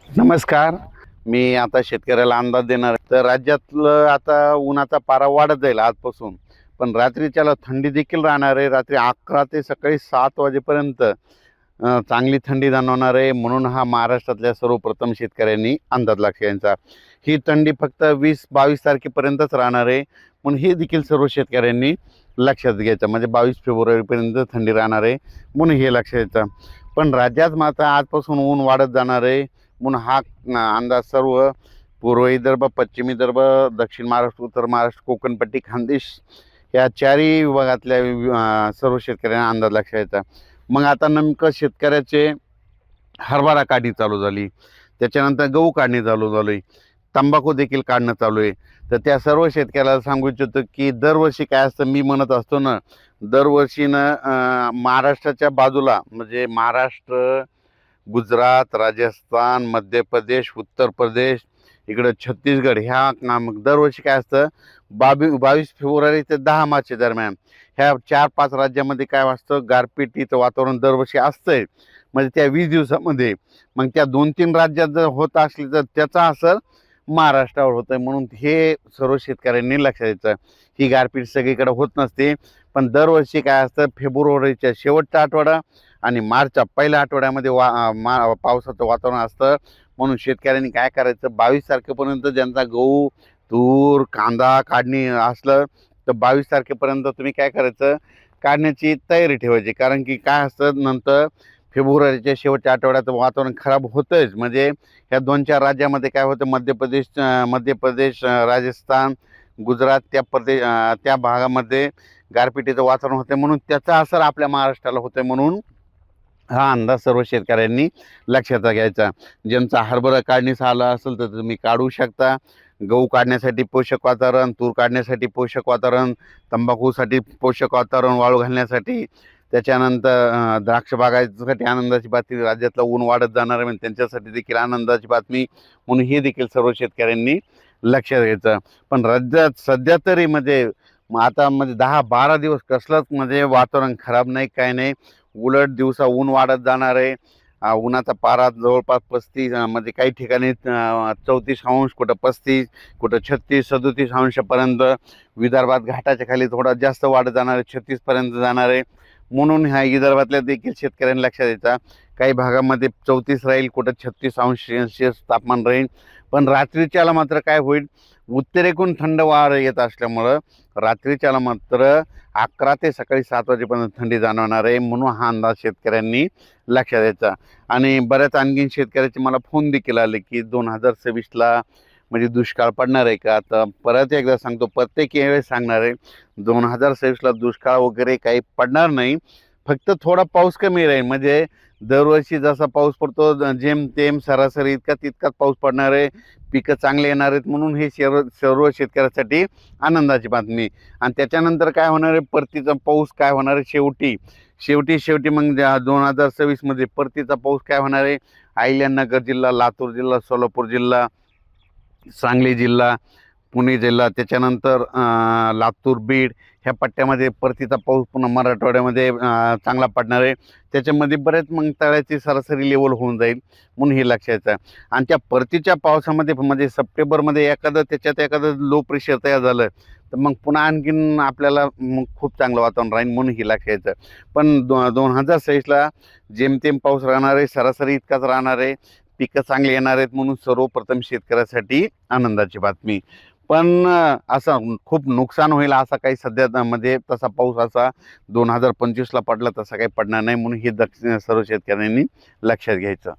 नमस्कार. मी आता शेतकऱ्याला अंदाज देणार आहे. तर राज्यातलं आता उन्हाचा पारा वाढत जाईल आजपासून. पण रात्रीच्याला थंडी देखील राहणार आहे. रात्री 11 ते सकाळी 7 वाजेपर्यंत चांगली थंडी जाणवणार आहे. म्हणून हा महाराष्ट्रातल्या सर्वप्रथम शेतकऱ्यांनी अंदाज लक्षात. ही थंडी फक्त 20-22 तारखेपर्यंतच राहणार आहे. म्हणून हे देखील सर्व शेतकऱ्यांनी लक्षात घ्यायचं. म्हणजे 22 फेब्रुवारीपर्यंत थंडी राहणार आहे, म्हणून हे लक्षात घ्यायचं. पण राज्यात मात्र आजपासून ऊन वाढत जाणार आहे. म्हणून हा अंदाज सर्व पूर्व विदर्भ, पश्चिम विदर्भ, दक्षिण महाराष्ट्र, उत्तर महाराष्ट्र, कोकणपट्टी, खानदेश या चारही विभागातल्या सर्व शेतकऱ्यांना अंदाज लक्षात यायचा. मग आता नेमकं शेतकऱ्याचे हरभरा काढणी चालू झाली, त्याच्यानंतर गहू काढणी चालू झाली, तंबाखू देखील काढणं चालू आहे. तर त्या सर्व शेतकऱ्याला सांगू इच्छितो की दरवर्षी काय असतं, मी म्हणत असतो ना, दरवर्षीनं महाराष्ट्राच्या बाजूला म्हणजे महाराष्ट्र, गुजरात, राजस्थान, मध्य प्रदेश, उत्तर प्रदेश, इकडं छत्तीसगड ह्या दरवर्षी काय असतं, 22 फेब्रुवारी ते 10 मार्च दरम्यान ह्या 4-5 राज्यामध्ये काय असतं, गारपिटीचं वातावरण दरवर्षी असतंय. म्हणजे त्या 20 दिवसामध्ये मग त्या 2-3 राज्यात जर होत असली तर त्याचा असर महाराष्ट्रावर होतं आहे. म्हणून हे सर्व शेतकऱ्यांनी लक्षात द्यायचं. ही गारपीट सगळीकडे होत नसते, पण दरवर्षी काय असतं, फेब्रुवारीच्या शेवटचा आठवडा आणि मार्चच्या पहिल्या आठवड्यामध्ये पावसाचं वातावरण असतं. म्हणून शेतकऱ्यांनी काय करायचं, 22 तारखेपर्यंत ज्यांचा गहू, तूर, कांदा काढणी असलं तर 22 तारखेपर्यंत तुम्ही काय करायचं, काढण्याची तयारी ठेवायची. कारण की काय असतं, नंतर फेब्रुवारीच्या शेवटच्या आठवड्यात वातावरण खराब होतंच. म्हणजे ह्या 2-4 राज्यामध्ये काय होतं, मध्य प्रदेश, राजस्थान, गुजरात त्या भागामध्ये गारपिटीचं वातावरण होतं. म्हणून त्याचा असर आपल्या महाराष्ट्राला होतं. म्हणून हा अंदाज सर्व शेतकऱ्यांनी लक्षात घ्यायचा. ज्यांचा हरभरा काढणीचा आला असेल तर तुम्ही काढू शकता. गहू काढण्यासाठी पोषक वातावरण, तूर काढण्यासाठी पोषक वातावरण, तंबाखूसाठी पोषक वातावरण, वाळू घालण्यासाठी. त्याच्यानंतर द्राक्ष बागायतीसाठी आनंदाची बातमी, राज्यातलं ऊन वाढत जाणार आहे म्हणजे त्यांच्यासाठी देखील आनंदाची बातमी. म्हणून हे देखील सर्व शेतकऱ्यांनी लक्षात घ्यायचं. पण राज्यात सध्या तरी म्हणजे आता म्हणजे 10-12 दिवस कसलंच म्हणजे वातावरण खराब नाही, काय नाही. उलट दिवसा ऊन वाढत जाणार आहे. उन्हाचा पारा जवळपास 35 म्हणजे काही ठिकाणी 34 अंश, कुठं 35, कुठं 36-37 अंशापर्यंत. विदर्भात घाटाच्या खाली थोडा जास्त वाढत जाणार आहे, 36पर्यंत जाणार आहे. म्हणून ह्या विदर्भातल्या देखील शेतकऱ्यांनी लक्षात द्यायचा. काही भागामध्ये 34 राहील, कुठं 36 अंश सेल्सिअस तापमान राहील. पण रात्रीच्याला मात्र काय होईल, उत्तरेकडून थंड वार येत असल्यामुळं रात्रीच्याला मात्र 11 ते सकाळी 7 वाजेपर्यंत थंडी जाणवणार आहे. म्हणून हा अंदाज शेतकऱ्यांनी लक्षात द्यायचा. आणि बऱ्याच आणखीन शेतकऱ्याचे मला फोन देखील आले की 2026ला म्हणजे दुष्काळ पडणार आहे का. तर परत एकदा सांगतो, प्रत्येक वेळेस सांगणार आहे, 2026ला दुष्काळ वगैरे काही पडणार नाही. फक्त थोडा पाऊस कमी राहील. म्हणजे दरवर्षी जसा पाऊस पडतो जेमतेम सरासरी तितकाच पाऊस पडणार आहे. पिकं चांगले येणार आहेत. म्हणून हे सर्व शेतकऱ्यासाठी आनंदाची बातमी. आणि त्याच्यानंतर काय होणार आहे, परतीचा पाऊस काय होणार आहे, शेवटी मग 2026मध्ये परतीचा पाऊस काय होणार आहे, अहिल्यानगर जिल्हा, लातूर जिल्हा, सोलापूर जिल्हा, सांगली जिल्हा, पुणे जिल्हा, त्याच्यानंतर लातूर, बीड ह्या पट्ट्यामध्ये परतीचा पाऊस पुन्हा मराठवाड्यामध्ये चांगला पडणार आहे. त्याच्यामध्ये बरेच मग तळ्याची सरासरी लेवल होऊन जाईल. म्हणून हे लक्षात आहे. आणि त्या परतीच्या पावसामध्ये म्हणजे सप्टेंबरमध्ये त्याच्यात एखादं लो प्रेशर तयार झालं तर मग पुन्हा आणखीन आपल्याला मग खूप चांगलं वातावरण राहील. म्हणून हे लक्षात. पण 2026ला जेमतेम पाऊस राहणार आहे, सरासरी इतकाच राहणार आहे. पिकं चांगली येणार आहेत. म्हणून सर्वप्रथम शेतकऱ्यासाठी आनंदाची बातमी. पण असं खूप नुकसान होईल असा काही सध्या म्हणजे तसा पाऊस असा 2025ला पडला तसा काही पडणार नाही. म्हणून हे सर्व शेतकऱ्यांनी लक्षात घ्यायचं.